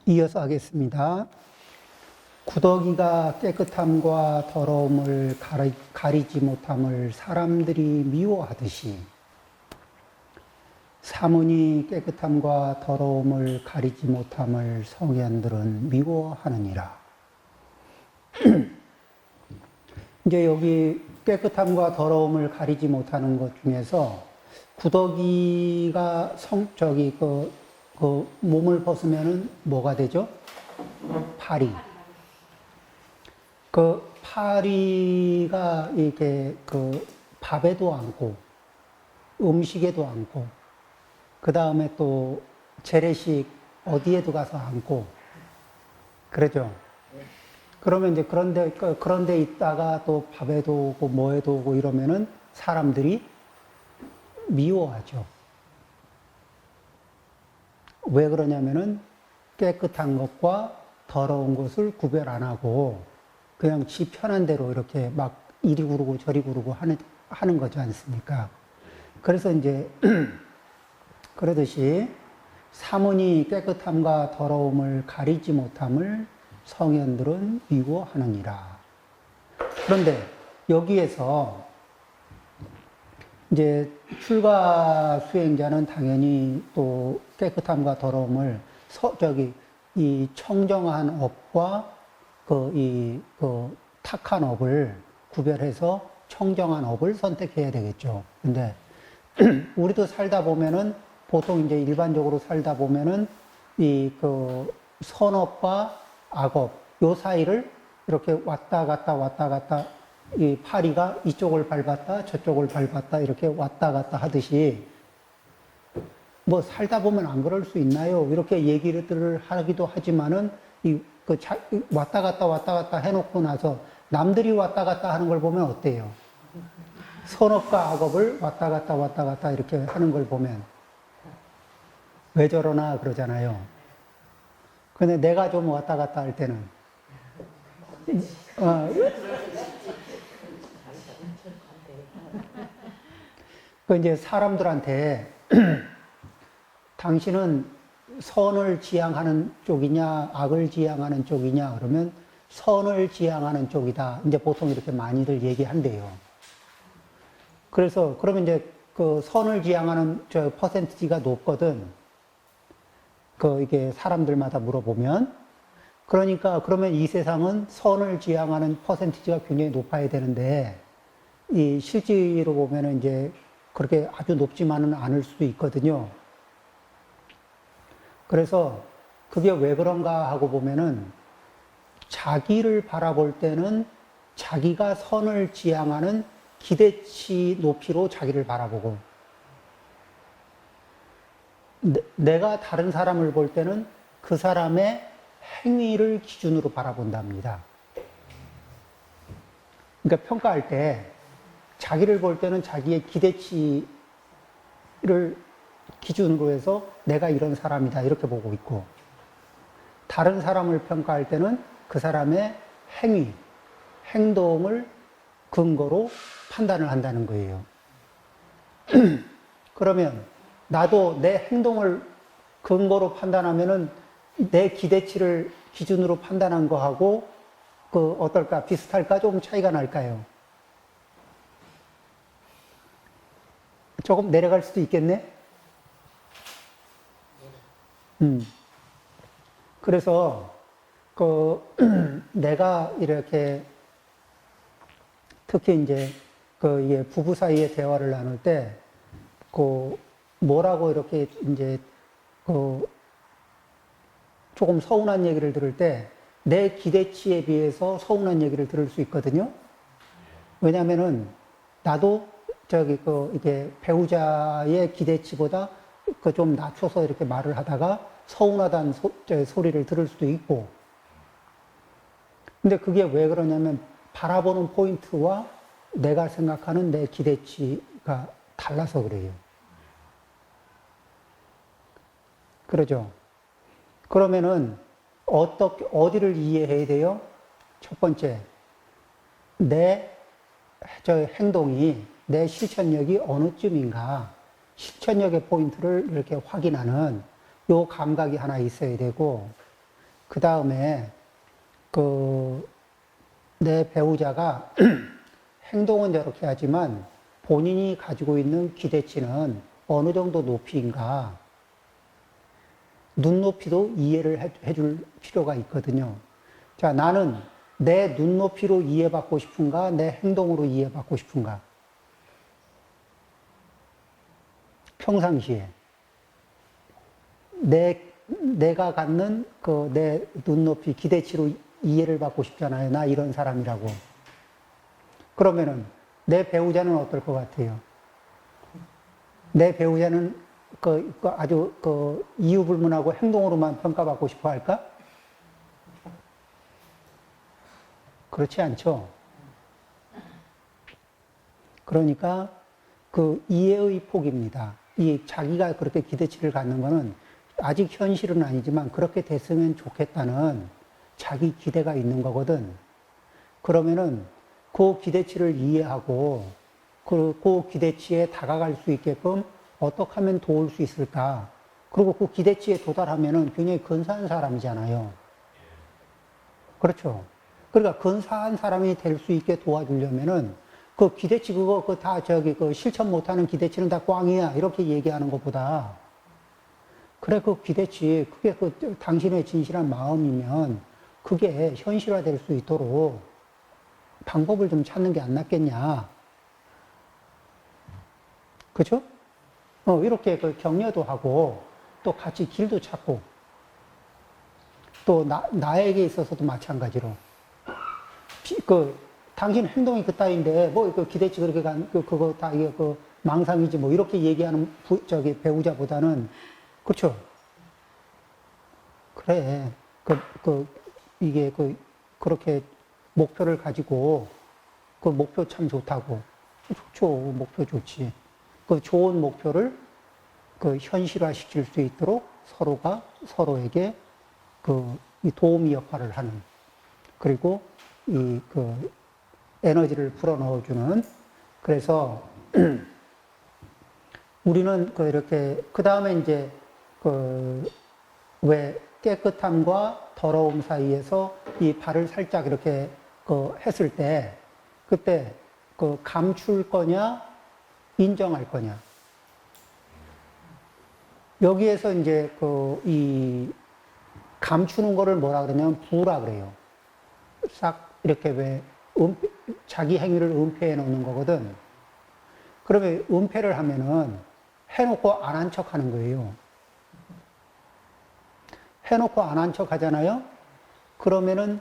이어서 하겠습니다. 구더기가 깨끗함과 더러움을 가리지 못함을 사람들이 미워하듯이 사문이 깨끗함과 더러움을 가리지 못함을 성현들은 미워하느니라. 이제 여기 깨끗함과 더러움을 가리지 못하는 것 중에서 구더기가 몸을 벗으면은 뭐가 되죠? 파리. 그 파리가 이렇게 밥에도 앉고 음식에도 앉고 그 다음에 또 재래식 어디에도 가서 앉고 그러죠. 그러면 이제 그런데 있다가 또 밥에도 오고 뭐에도 오고 이러면은 사람들이 미워하죠. 왜 그러냐면은 깨끗한 것과 더러운 것을 구별 안 하고 그냥 지 편한 대로 이렇게 막 이리 구르고 저리 구르고 하는 거지 않습니까? 그래서 이제 그러듯이 사문이 깨끗함과 더러움을 가리지 못함을 성현들은 미워하느니라. 그런데 여기에서 이제 출가 수행자는 당연히 또 깨끗함과 더러움을 이 청정한 업과 탁한 업을 구별해서 청정한 업을 선택해야 되겠죠. 근데 우리도 살다 보면은 보통 이제 일반적으로 살다 보면은 선업과 악업 요 사이를 이렇게 왔다 갔다 이 파리가 이쪽을 밟았다 저쪽을 밟았다 이렇게 왔다 갔다 하듯이 뭐 살다 보면 안 그럴 수 있나요? 이렇게 얘기를 하기도 하지만은 왔다 갔다 해놓고 나서 남들이 왔다 갔다 하는 걸 보면 어때요? 선업과 악업을 왔다 갔다 이렇게 하는 걸 보면 왜 저러나 그러잖아요. 근데 내가 좀 왔다 갔다 할 때는 이제 사람들한테 당신은 선을 지향하는 쪽이냐 악을 지향하는 쪽이냐 그러면 선을 지향하는 쪽이다. 이제 보통 이렇게 많이들 얘기한대요. 그래서 그러면 이제 그 선을 지향하는 저 퍼센티지가 높거든. 이게 사람들마다 물어보면 그러니까 그러면 이 세상은 선을 지향하는 퍼센티지가 굉장히 높아야 되는데 이 실제로 보면은 이제 그렇게 아주 높지만은 않을 수도 있거든요. 그래서 그게 왜 그런가 하고 보면은 자기를 바라볼 때는 자기가 선을 지향하는 기대치 높이로 자기를 바라보고 내가 다른 사람을 볼 때는 그 사람의 행위를 기준으로 바라본답니다. 그러니까 평가할 때 자기를 볼 때는 자기의 기대치를 기준으로 해서 내가 이런 사람이다 이렇게 보고 있고 다른 사람을 평가할 때는 그 사람의 행위, 행동을 근거로 판단을 한다는 거예요. 그러면 나도 내 행동을 근거로 판단하면은 내 기대치를 기준으로 판단한 거하고 어떨까? 비슷할까? 조금 차이가 날까요? 조금 내려갈 수도 있겠네? 그래서 내가 이렇게 특히 이제 이게 부부 사이의 대화를 나눌 때 뭐라고 이렇게 이제 조금 서운한 얘기를 들을 때 내 기대치에 비해서 서운한 얘기를 들을 수 있거든요. 왜냐면은 나도 이게 배우자의 기대치보다 좀 낮춰서 이렇게 말을 하다가 서운하다는 소리를 들을 수도 있고. 근데 그게 왜 그러냐면 바라보는 포인트와 내가 생각하는 내 기대치가 달라서 그래요. 그러죠. 그러면은 어디를 이해해야 돼요? 첫 번째, 내 행동이 내 실천력이 어느쯤인가 실천력의 포인트를 이렇게 확인하는 요 감각이 하나 있어야 되고 그 다음에 내 배우자가 행동은 저렇게 하지만 본인이 가지고 있는 기대치는 어느 정도 높이인가, 눈높이도 이해를 해줄 필요가 있거든요. 자, 나는 내 눈높이로 이해받고 싶은가, 내 행동으로 이해받고 싶은가? 평상시에. 내가 갖는 내 눈높이, 기대치로 이해를 받고 싶잖아요. 나 이런 사람이라고. 그러면은 내 배우자는 어떨 것 같아요? 내 배우자는 아주 이유불문하고 행동으로만 평가받고 싶어 할까? 그렇지 않죠. 그러니까 이해의 폭입니다. 이 자기가 그렇게 기대치를 갖는 거는 아직 현실은 아니지만 그렇게 됐으면 좋겠다는 자기 기대가 있는 거거든. 그러면은 그 기대치를 이해하고 그 기대치에 다가갈 수 있게끔 어떻게 하면 도울 수 있을까? 그리고 그 기대치에 도달하면은 굉장히 근사한 사람이잖아요. 그렇죠. 그러니까 근사한 사람이 될 수 있게 도와주려면은 그 기대치 실천 못하는 기대치는 다 꽝이야. 이렇게 얘기하는 것보다 그래, 그 기대치, 그게 당신의 진실한 마음이면 그게 현실화될 수 있도록 방법을 좀 찾는 게 안 낫겠냐. 그죠? 이렇게 격려도 하고, 또 같이 길도 찾고, 또 나에게 있어서도 마찬가지로. 당신 행동이 그따위인데, 기대치 그렇게 그거 다, 이게 망상이지, 이렇게 얘기하는 배우자보다는, 그렇죠? 그래. 이게 그렇게 목표를 가지고, 그 목표 참 좋다고. 좋죠. 목표 좋지. 그 좋은 목표를 현실화 시킬 수 있도록 서로가 서로에게 이 도우미 역할을 하는, 그리고 에너지를 풀어 넣어주는. 그래서 우리는 이렇게, 그 다음에 이제 왜 깨끗함과 더러움 사이에서 이 발을 살짝 이렇게 했을 때, 그때 감출 거냐, 인정할 거냐. 여기에서 이제 이 감추는 거를 뭐라 그러냐면 부라 그래요. 싹 이렇게 왜 자기 행위를 은폐해 놓는 거거든. 그러면 은폐를 하면은 해놓고 안 한 척 하는 거예요. 해놓고 안 한 척 하잖아요? 그러면은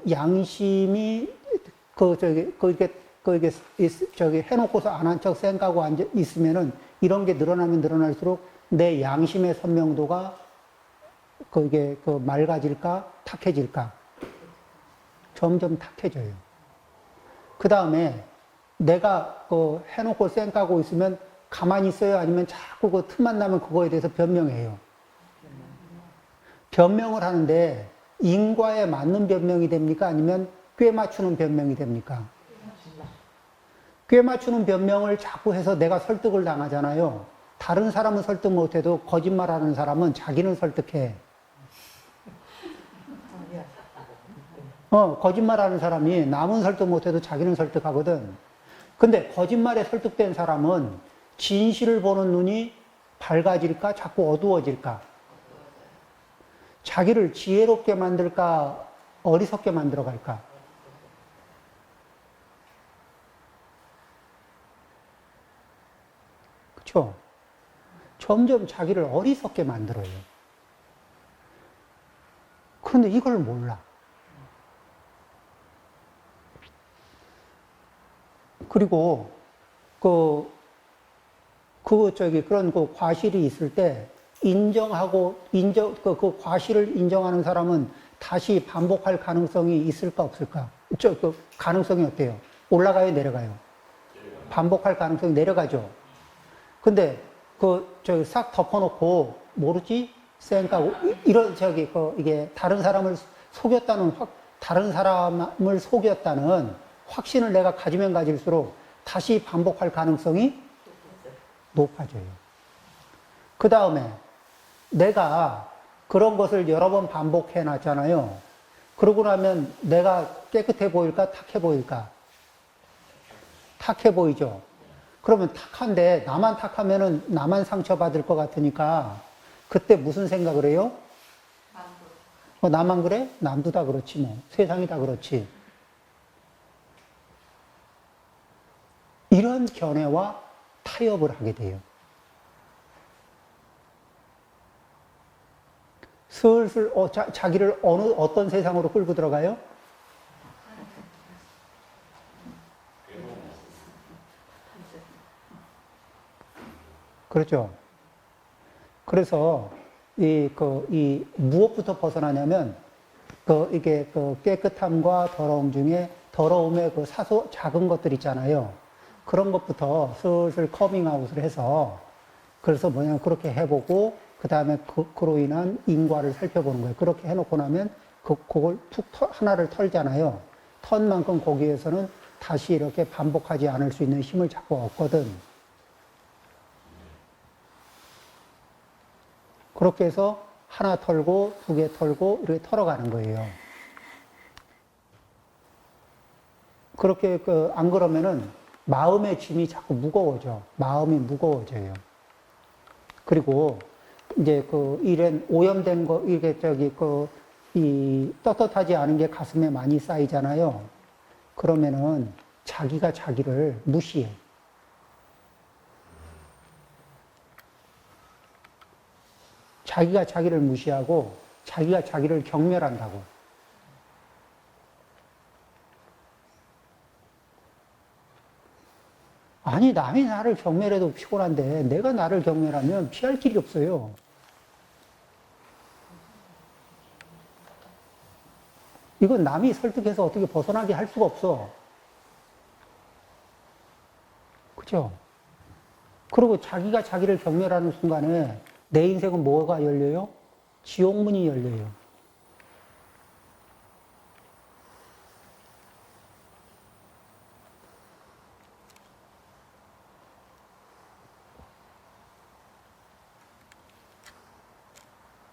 양심이 해놓고서 안 한 척 생각하고 앉아 있으면은 이런 게 늘어나면 늘어날수록 내 양심의 선명도가 맑아질까? 탁해질까? 점점 탁해져요. 그 다음에 내가 해놓고 쌩까고 있으면 가만히 있어요? 아니면 자꾸 틈만 나면 그거에 대해서 변명해요. 변명을 하는데 인과에 맞는 변명이 됩니까? 아니면 꽤 맞추는 변명이 됩니까? 꽤 맞추는 변명을 자꾸 해서 내가 설득을 당하잖아요. 다른 사람은 설득 못해도 거짓말하는 사람은 자기는 설득해. 거짓말하는 사람이 남은 설득 못해도 자기는 설득하거든. 근데 거짓말에 설득된 사람은 진실을 보는 눈이 밝아질까? 자꾸 어두워질까? 자기를 지혜롭게 만들까? 어리석게 만들어 갈까? 그쵸? 점점 자기를 어리석게 만들어요. 그런데 이걸 몰라. 그리고 그런 과실이 있을 때 인정하고 그 과실을 인정하는 사람은 다시 반복할 가능성이 있을까 없을까? 가능성이 어때요? 올라가요, 내려가요? 반복할 가능성이 내려가죠. 근데 싹 덮어놓고 모르지? 쌩까고 이런 이게 다른 사람을 속였다는 확신을 내가 가지면 가질수록 다시 반복할 가능성이 높아져요. 그 다음에 내가 그런 것을 여러 번 반복해 놨잖아요. 그러고 나면 내가 깨끗해 보일까, 탁해 보일까? 탁해 보이죠? 그러면 탁한데, 나만 탁하면은 나만 상처받을 것 같으니까, 그때 무슨 생각을 해요? 나만 그래? 남도 다 그렇지 뭐. 세상이 다 그렇지. 이런 견해와 타협을 하게 돼요. 슬슬 자기를 어떤 세상으로 끌고 들어가요? 그렇죠. 그래서 이 무엇부터 벗어나냐면 이게 깨끗함과 더러움 중에 더러움의 작은 것들 있잖아요. 그런 것부터 슬슬 커밍아웃을 해서 그래서 그렇게 해보고 그 다음에 그로 인한 인과를 살펴보는 거예요. 그렇게 해놓고 나면 그걸 하나를 털잖아요. 턴 만큼 거기에서는 다시 이렇게 반복하지 않을 수 있는 힘을 자꾸 얻거든. 그렇게 해서 하나 털고 두 개 털고 이렇게 털어가는 거예요. 그렇게 안 그러면은 마음의 짐이 자꾸 무거워져. 마음이 무거워져요. 그리고 이제 이런 오염된 거 이게 이 떳떳하지 않은 게 가슴에 많이 쌓이잖아요. 그러면은 자기가 자기를 무시해. 자기가 자기를 무시하고 자기가 자기를 경멸한다고. 아니, 남이 나를 경멸해도 피곤한데 내가 나를 경멸하면 피할 길이 없어요. 이건 남이 설득해서 어떻게 벗어나게 할 수가 없어. 그죠? 그리고 자기가 자기를 경멸하는 순간에 내 인생은 뭐가 열려요? 지옥문이 열려요.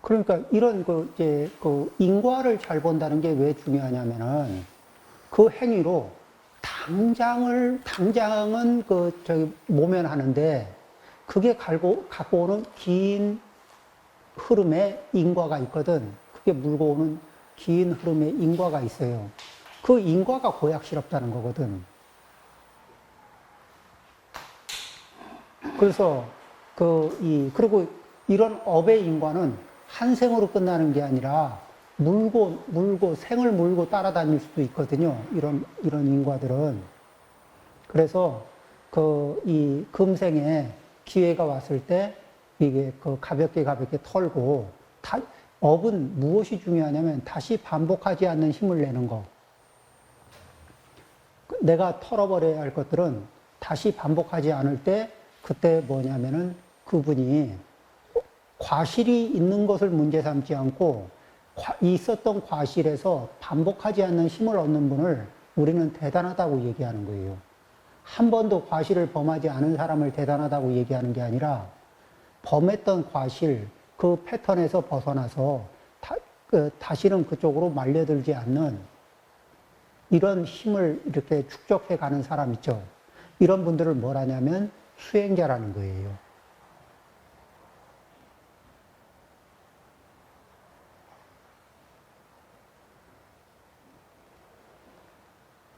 그러니까 이런 인과를 잘 본다는 게 왜 중요하냐면은 그 행위로 당장은 모면하는데 그게 갖고 오는 긴 흐름의 인과가 있거든. 그게 물고 오는 긴 흐름의 인과가 있어요. 그 인과가 고약스럽다는 거거든. 그래서 그리고 이런 업의 인과는 한 생으로 끝나는 게 아니라 생을 물고 따라다닐 수도 있거든요. 이런 인과들은. 그래서 이 금생에 기회가 왔을 때 이게 가볍게 털고 업은 무엇이 중요하냐면 다시 반복하지 않는 힘을 내는 거. 내가 털어버려야 할 것들은 다시 반복하지 않을 때 그때 뭐냐면은 그분이 과실이 있는 것을 문제 삼지 않고 있었던 과실에서 반복하지 않는 힘을 얻는 분을 우리는 대단하다고 얘기하는 거예요. 한 번도 과실을 범하지 않은 사람을 대단하다고 얘기하는 게 아니라 범했던 과실, 그 패턴에서 벗어나서 다시는 그쪽으로 말려들지 않는 이런 힘을 이렇게 축적해 가는 사람 있죠. 이런 분들을 뭐라냐면 수행자라는 거예요.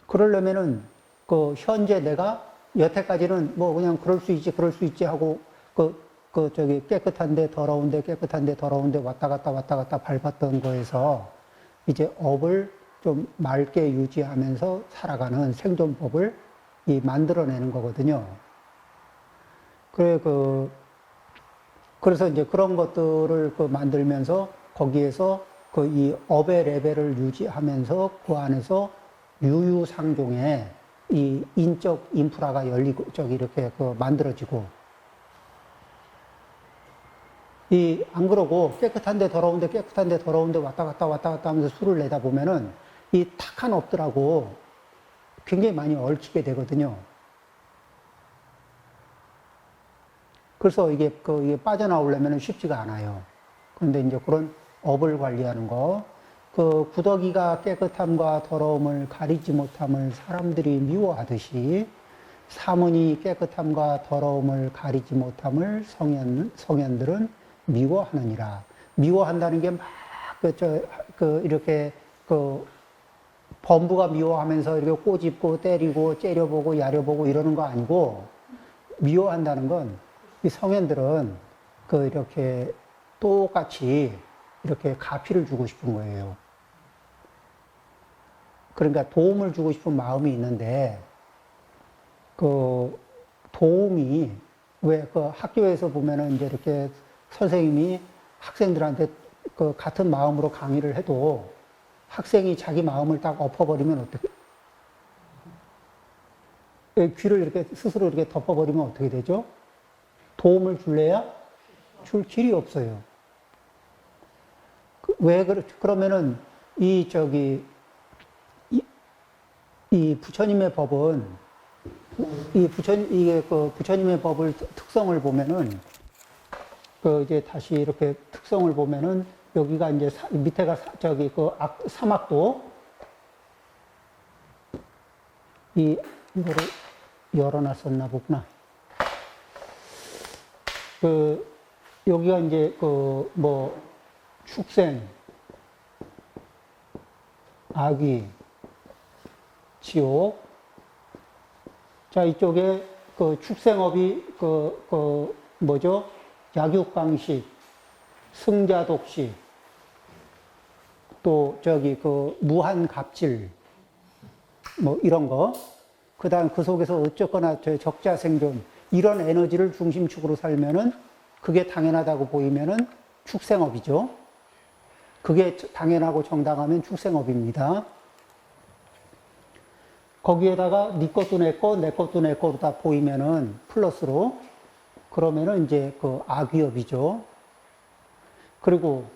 그러려면은 현재 내가 여태까지는 그냥 그럴 수 있지 하고 깨끗한데 더러운데 왔다 갔다 밟았던 거에서 이제 업을 좀 맑게 유지하면서 살아가는 생존법을 만들어내는 거거든요. 그래서 이제 그런 것들을 만들면서 거기에서 이 업의 레벨을 유지하면서 그 안에서 유유상종의 이 인적 인프라가 열리고 이렇게 만들어지고 안 그러고 깨끗한데 더러운데 왔다 갔다 하면서 술을 내다 보면은 이 탁한 업들하고 굉장히 많이 얽히게 되거든요. 그래서 이게 빠져나오려면 쉽지가 않아요. 그런데 이제 그런 업을 관리하는 거. 그 구더기가 깨끗함과 더러움을 가리지 못함을 사람들이 미워하듯이 사문이 깨끗함과 더러움을 가리지 못함을 성현들은 미워하느니라. 미워한다는 게 막, 이렇게, 범부가 미워하면서 이렇게 꼬집고 때리고 째려보고 야려보고 이러는 거 아니고, 미워한다는 건, 이 성현들은 이렇게 똑같이 이렇게 가피를 주고 싶은 거예요. 그러니까 도움을 주고 싶은 마음이 있는데, 도움이, 왜 학교에서 보면은 이제 이렇게 선생님이 학생들한테 같은 마음으로 강의를 해도 학생이 자기 마음을 딱 엎어버리면 어떻게, 귀를 이렇게 스스로 이렇게 덮어버리면 어떻게 되죠? 도움을 줄래야 줄 길이 없어요. 왜, 그러면은, 이 부처님의 법은, 이게 부처님의 법을 특성을 보면은, 이제 다시 이렇게 특성을 보면은, 여기가 이제 밑에가 사막도, 이거를 열어놨었나 보구나. 여기가 이제 축생, 악귀, 지옥. 자, 이쪽에 축생업이 뭐죠? 약육강식, 승자독식, 또 무한갑질, 뭐 이런 거. 그다음 그 속에서 어쨌거나 적자생존, 이런 에너지를 중심축으로 살면은 그게 당연하다고 보이면은 축생업이죠. 그게 당연하고 정당하면 축생업입니다. 거기에다가 네 것도 내 거, 내 것도 내 거로 다 보이면은 플러스로, 그러면은 이제 악위업이죠. 그리고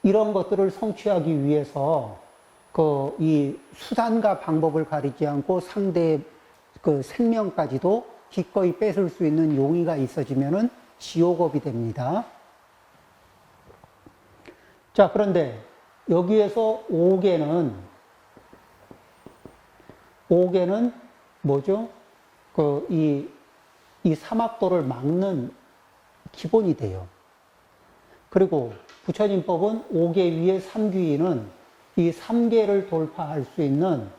이런 것들을 성취하기 위해서 이 수단과 방법을 가리지 않고 상대의 생명까지도 기꺼이 뺏을 수 있는 용의가 있어지면은 지옥업이 됩니다. 자, 그런데 여기에서 5개는 뭐죠? 이 사막도를 막는 기본이 돼요. 그리고 부처님법은 5개 위에 3귀인은 이 3개를 돌파할 수 있는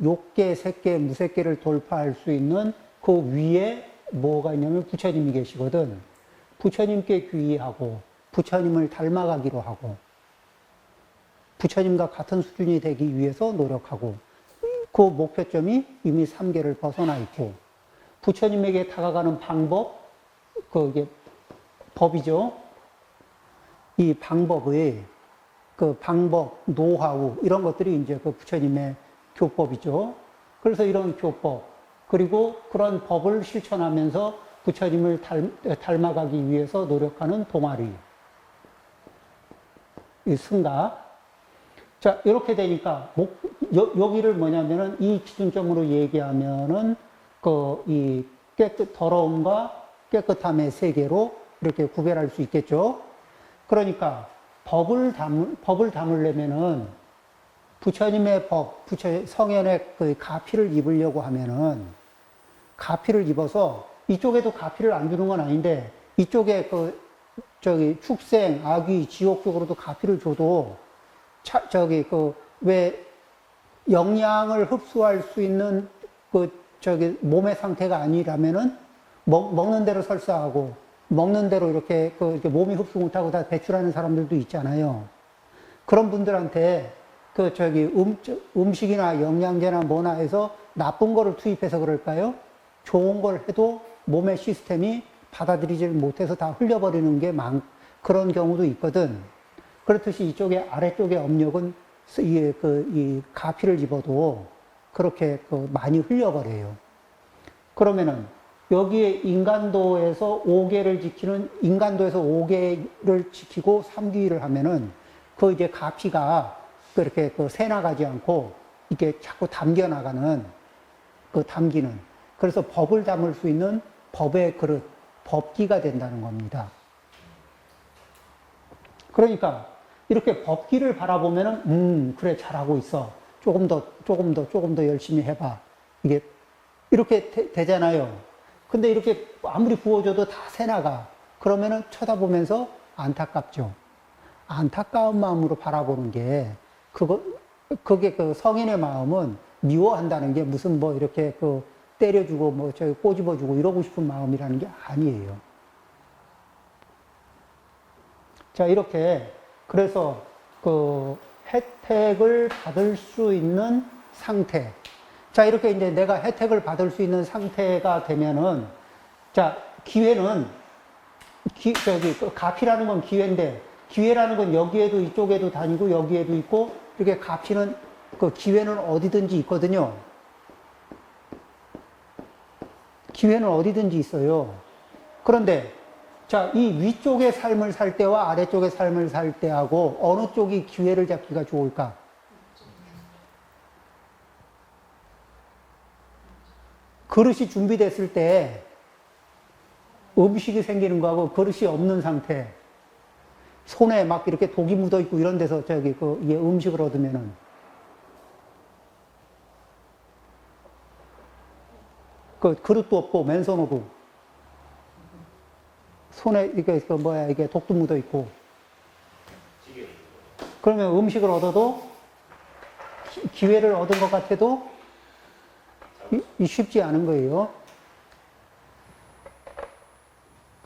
욕계, 색계, 무색계를 돌파할 수 있는 그 위에 뭐가 있냐면 부처님이 계시거든. 부처님께 귀의하고 부처님을 닮아가기로 하고 부처님과 같은 수준이 되기 위해서 노력하고 그 목표점이 이미 3개를 벗어나 있고 부처님에게 다가가는 방법, 이게 법이죠. 이 방법의 방법, 노하우 이런 것들이 이제 부처님의 교법이죠. 그래서 이런 교법 그리고 그런 법을 실천하면서 부처님을 닮아가기 위해서 노력하는 동아리, 이 승가. 자, 이렇게 되니까 여기를 뭐냐면은 이 기준점으로 얘기하면은 이 더러움과 깨끗함의 세계로 이렇게 구별할 수 있겠죠. 그러니까 법을 담으려면은 부처님의 법, 성현의 가피를 입으려고 하면은 가피를 입어서 이쪽에도 가피를 안 주는 건 아닌데 이쪽에 축생, 악귀, 지옥 쪽으로도 가피를 줘도 왜 영양을 흡수할 수 있는 몸의 상태가 아니라면은 먹는 대로 설사하고 먹는 대로 이렇게 몸이 흡수 못하고 다 배출하는 사람들도 있잖아요. 그런 분들한테 음식이나 영양제나 뭐나 해서 나쁜 거를 투입해서 그럴까요? 좋은 걸 해도 몸의 시스템이 받아들이질 못해서 다 흘려버리는 게 그런 경우도 있거든. 그렇듯이 이쪽에 아래쪽의 업력은 이 가피를 입어도 그렇게 많이 흘려버려요. 그러면은 여기에 인간도에서 5개를 지키고 3귀를 하면은 이제 가피가 그렇게 새나가지 않고 이게 자꾸 담겨나가는 담기는. 그래서 법을 담을 수 있는 법의 그릇, 법기가 된다는 겁니다. 그러니까 이렇게 법기를 바라보면은, 그래, 잘하고 있어. 조금 더 열심히 해봐. 이게, 이렇게 되잖아요. 근데 이렇게 아무리 부어줘도 다 새나가. 그러면은 쳐다보면서 안타깝죠. 안타까운 마음으로 바라보는 게, 그게 그 성인의 마음은 미워한다는 게 무슨 뭐 이렇게 그 때려주고 뭐 저기 꼬집어주고 이러고 싶은 마음이라는 게 아니에요. 자, 이렇게, 그래서 그 혜택을 받을 수 있는 상태. 자, 이렇게 이제 내가 혜택을 받을 수 있는 상태가 되면은, 자, 기회는, 그 가피라는 건 기회인데, 기회라는 건 여기에도 이쪽에도 다니고 여기에도 있고, 이렇게 가피는, 그 기회는 어디든지 있거든요. 기회는 어디든지 있어요. 그런데, 자, 이 위쪽의 삶을 살 때와 아래쪽의 삶을 살 때하고 어느 쪽이 기회를 잡기가 좋을까? 그릇이 준비됐을 때 음식이 생기는 거하고 그릇이 없는 상태, 손에 막 이렇게 독이 묻어 있고 이런 데서 저기 이게 음식을 얻으면은 그 그릇도 없고 맨손으로 손에 이게 독도 묻어 있고 그러면 음식을 얻어도 기회를 얻은 것 같아도 쉽지 않은 거예요.